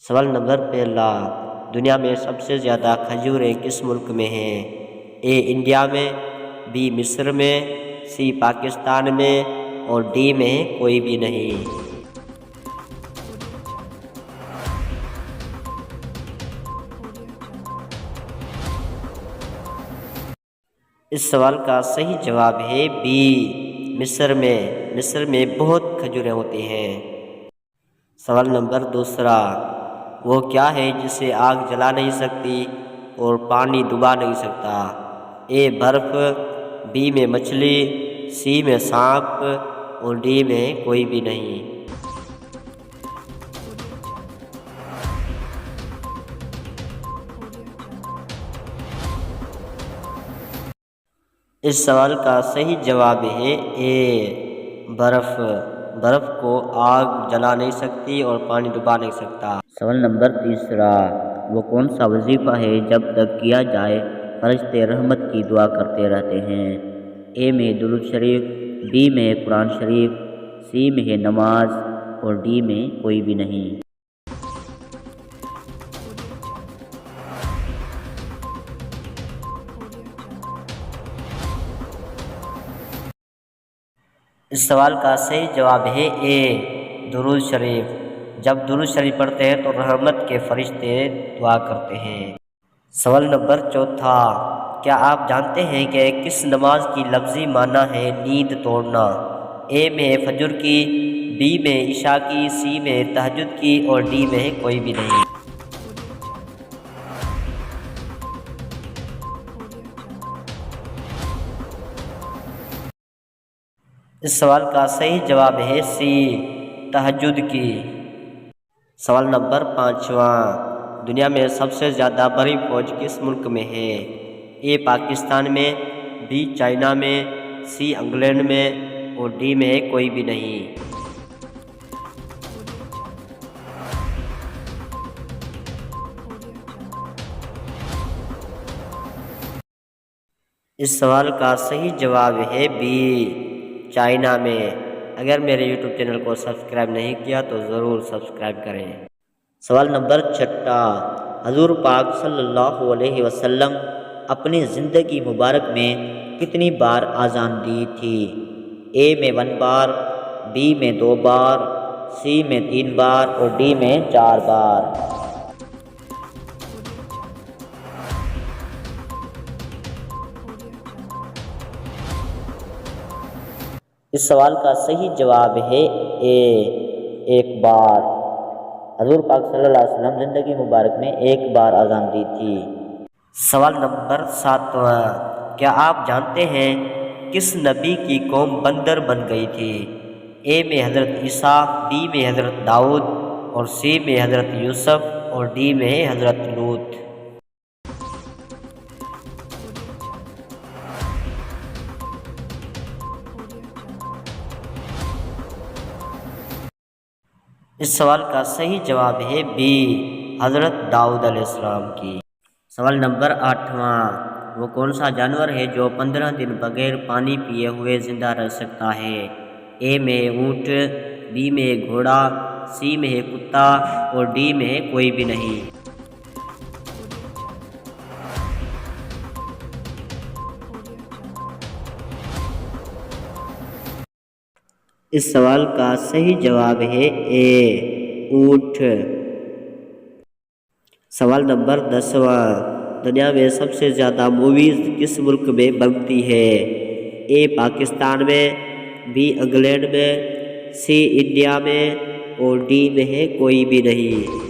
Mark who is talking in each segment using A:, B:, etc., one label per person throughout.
A: سوال نمبر پہلا، دنیا میں سب سے زیادہ کھجوریں کس ملک میں ہیں؟ اے انڈیا میں، بی مصر میں، سی پاکستان میں اور ڈی میں کوئی بھی نہیں۔ اس سوال کا صحیح جواب ہے بی مصر میں۔ مصر میں بہت کھجوریں ہوتی ہیں۔ سوال نمبر دوسرا، وہ کیا ہے جسے آگ جلا نہیں سکتی اور پانی ڈبا نہیں سکتا؟ اے برف، بی میں مچھلی، سی میں سانپ اور ڈی میں کوئی بھی نہیں۔ اس سوال کا صحیح جواب ہے اے برف۔ برف کو آگ جلا نہیں سکتی اور پانی ڈبا نہیں سکتا۔ سوال نمبر تیسرا، وہ کون سا وظیفہ ہے جب تک کیا جائے فرشتے رحمت کی دعا کرتے رہتے ہیں؟ اے میں درود شریف، بی میں قرآن شریف، سی میں نماز اور ڈی میں کوئی بھی نہیں۔ اس سوال کا صحیح جواب ہے اے درود شریف۔ جب درود شریف پڑھتے ہیں تو رحمت کے فرشتے دعا کرتے ہیں۔ سوال نمبر چوتھا، کیا آپ جانتے ہیں کہ کس نماز کی لفظی معنی ہے نیند توڑنا؟ اے میں فجر کی، بی میں عشاء کی، سی میں تہجد کی اور ڈی میں کوئی بھی نہیں۔ اس سوال کا صحیح جواب ہے سی تہجد کی۔ سوال نمبر پانچواں، دنیا میں سب سے زیادہ بڑی فوج کس ملک میں ہے؟ اے پاکستان میں، بی چائنا میں، سی انگلینڈ میں اور ڈی میں کوئی بھی نہیں۔ اس سوال کا صحیح جواب ہے بی چائنا میں۔ اگر میرے یوٹیوب چینل کو سبسکرائب نہیں کیا تو ضرور سبسکرائب کریں۔ سوال نمبر چھٹا، حضور پاک صلی اللہ علیہ وسلم اپنی زندگی مبارک میں کتنی بار اذان دی تھی؟ اے میں 1 بار، بی میں 2 بار، سی میں 3 بار اور ڈی میں 4 بار۔ اس سوال کا صحیح جواب ہے اے 1 بار۔ حضور پاک صلی اللہ علیہ وسلم زندگی مبارک میں 1 بار اذان دی تھی۔ سوال نمبر 7واں، کیا آپ جانتے ہیں کس نبی کی قوم بندر بن گئی تھی؟ اے میں حضرت عیسیٰ، بی میں حضرت داؤد اور سی میں حضرت یوسف اور ڈی میں حضرت لوط۔ اس سوال کا صحیح جواب ہے بی حضرت داؤد علیہ السلام کی۔ سوال نمبر 8واں، وہ کون سا جانور ہے جو 15 دن بغیر پانی پیے ہوئے زندہ رہ سکتا ہے؟ اے میں اونٹ، بی میں گھوڑا، سی میں کتا اور ڈی میں کوئی بھی نہیں۔ اس سوال کا صحیح جواب ہے اے اونٹ۔ سوال نمبر 10واں، دنیا میں سب سے زیادہ موویز کس ملک میں بنتی ہے؟ اے پاکستان میں، بی انگلینڈ میں، سی انڈیا میں اور ڈی میں کوئی بھی نہیں۔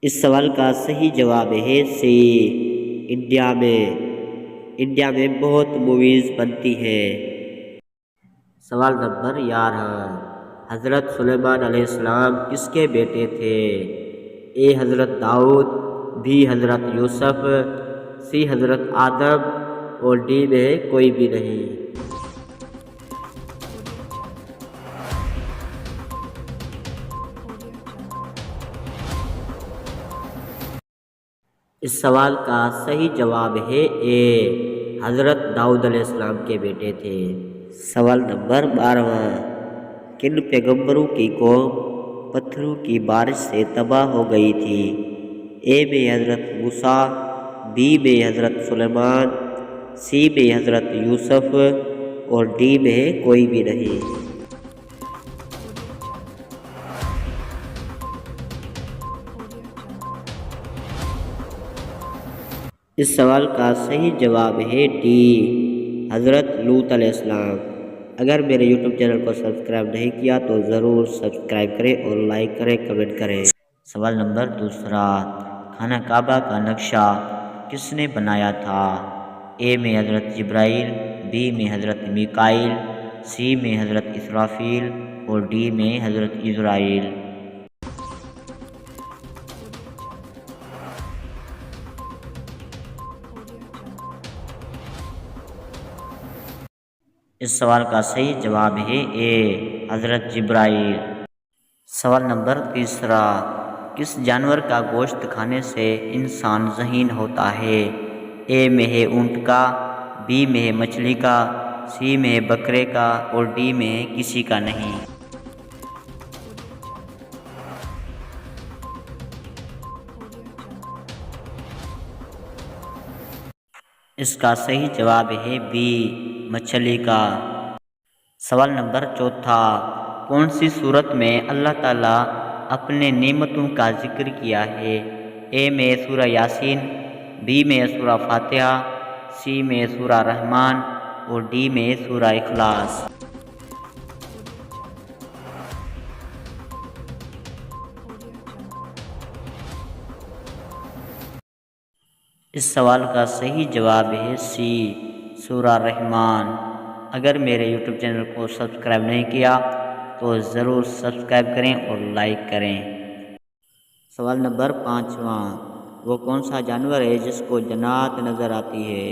A: اس سوال کا صحیح جواب ہے سی انڈیا میں۔ انڈیا میں بہت موویز بنتی ہیں۔ سوال نمبر 11، حضرت سلیمان علیہ السلام کس کے بیٹے تھے؟ اے حضرت داؤد، بی حضرت یوسف، سی حضرت آدم اور ڈی میں کوئی بھی نہیں۔ اس سوال کا صحیح جواب ہے اے حضرت داؤد علیہ السلام کے بیٹے تھے۔ سوال نمبر 12، کن پیغمبروں کی قوم پتھروں کی بارش سے تباہ ہو گئی تھی؟ اے میں حضرت موسیٰ، بی میں حضرت سلیمان، سی میں حضرت یوسف اور ڈی میں کوئی بھی نہیں۔ اس سوال کا صحیح جواب ہے ڈی، حضرت لوط علیہ السلام۔ اگر میرے یوٹیوب چینل کو سبسکرائب نہیں کیا تو ضرور سبسکرائب کریں اور لائک کریں، کمنٹ کریں۔ سوال نمبر 2، خانہ کعبہ کا نقشہ کس نے بنایا تھا؟ اے میں حضرت جبرائیل، بی میں حضرت میکائیل، سی میں حضرت اسرافیل اور ڈی میں حضرت عزرائیل۔ اس سوال کا صحیح جواب ہے اے، حضرت جبرائیل۔ سوال نمبر 3، کس جانور کا گوشت کھانے سے انسان ذہین ہوتا ہے؟ اے میں ہے اونٹ کا، بی میں ہے مچھلی کا، سی میں ہے بکرے کا اور ڈی میں ہے کسی کا نہیں۔ اس کا صحیح جواب ہے بی، مچھلی کا۔ سوال نمبر 4، کون سی صورت میں اللہ تعالیٰ اپنے نعمتوں کا ذکر کیا ہے؟ اے میں سورہ یاسین، بی میں سورہ فاتحہ، سی میں سورہ رحمان اور ڈی میں سورہ اخلاص۔ اس سوال کا صحیح جواب ہے سی، سورہ رحمان۔ اگر میرے یوٹیوب چینل کو سبسکرائب نہیں کیا تو ضرور سبسکرائب کریں اور لائک کریں۔ سوال نمبر 5، وہ کون سا جانور ہے جس کو جنات نظر آتی ہے؟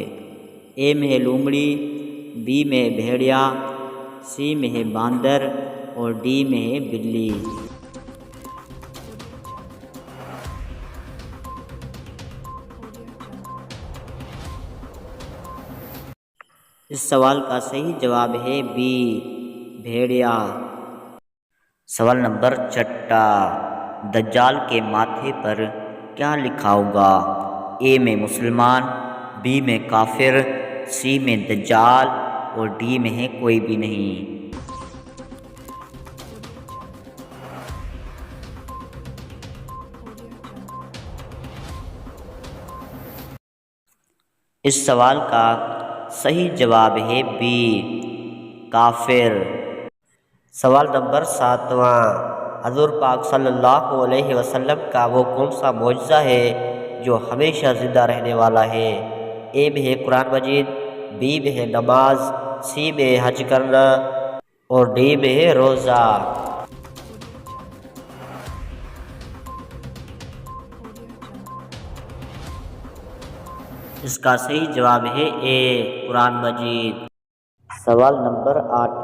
A: اے میں ہے لومڑی، بی میں ہے بھیڑیا، سی میں ہے باندر اور ڈی میں ہے بلی۔ اس سوال کا صحیح جواب ہے بی، بھیڑیا۔ سوال نمبر 6، دجال کے ماتھے پر کیا لکھا ہوگا؟ اے میں مسلمان، بی میں کافر، سی میں دجال اور ڈی میں ہے کوئی بھی نہیں۔ اس سوال کا صحیح جواب ہے بی، کافر۔ سوال نمبر 7، حضور پاک صلی اللہ علیہ وسلم کا وہ کون سا معجزہ ہے جو ہمیشہ زندہ رہنے والا ہے؟ اے میں ہے قرآن مجید، بی میں ہے نماز، سی میں ہے حج کرنا اور ڈی میں ہے روزہ۔ اس کا صحیح جواب ہے اے، قرآن مجید۔ سوال نمبر 8،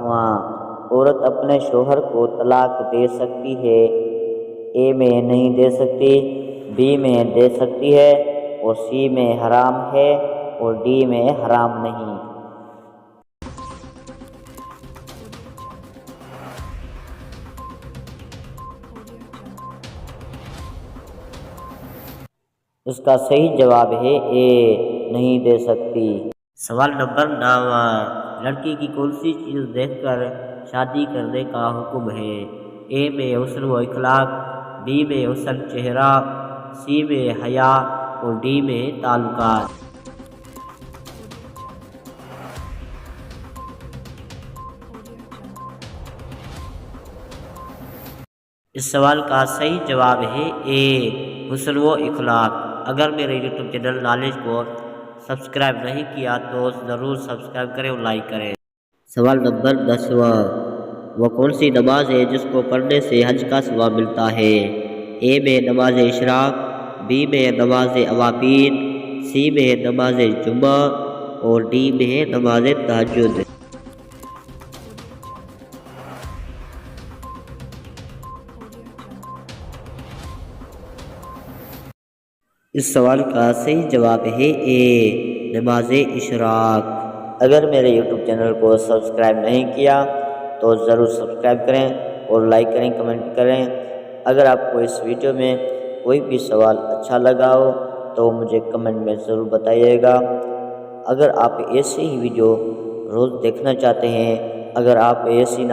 A: عورت اپنے شوہر کو طلاق دے سکتی ہے؟ اے میں نہیں دے سکتی، بی میں دے سکتی ہے اور سی میں حرام ہے اور ڈی میں حرام نہیں۔ اس کا صحیح جواب ہے اے، نہیں دے سکتی۔ سوال نمبر 9، لڑکی کی کون سی چیز دیکھ کر شادی کرنے کا حکم ہے؟ اے میں حسن و اخلاق، بی میں حسن چہرہ، سی میں حیا اور ڈی میں تعلقات۔ اس سوال کا صحیح جواب ہے اے، حسن و اخلاق۔ اگر میرے یوٹیوب چینل نالج کو سبسکرائب نہیں کیا تو ضرور سبسکرائب کریں اور لائک کریں۔ سوال نمبر 10، وہ کون سی نماز ہے جس کو پڑھنے سے حج کا ثواب ملتا ہے؟ اے میں نماز اشراق، بی میں نماز اوابین، سی میں نماز جمعہ اور ڈی میں نماز تہجد۔ اس سوال کا صحیح جواب ہے اے، نماز اشراق۔ اگر میرے یوٹیوب چینل کو سبسکرائب نہیں کیا تو ضرور سبسکرائب کریں اور لائک کریں، کمنٹ کریں۔ اگر آپ کو اس ویڈیو میں کوئی بھی سوال اچھا لگا ہو تو مجھے کمنٹ میں ضرور بتائیے گا۔ اگر آپ ایسی ہی ویڈیو روز دیکھنا چاہتے ہیں، اگر آپ ایسی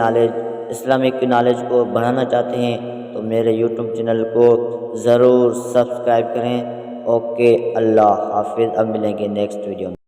A: اسلامک نالج کو بڑھانا چاہتے ہیں تو میرے یوٹیوب چینل کو ضرور سبسکرائب کریں۔ اوکے، اللہ حافظ، اب ملیں گے نیکسٹ ویڈیو میں۔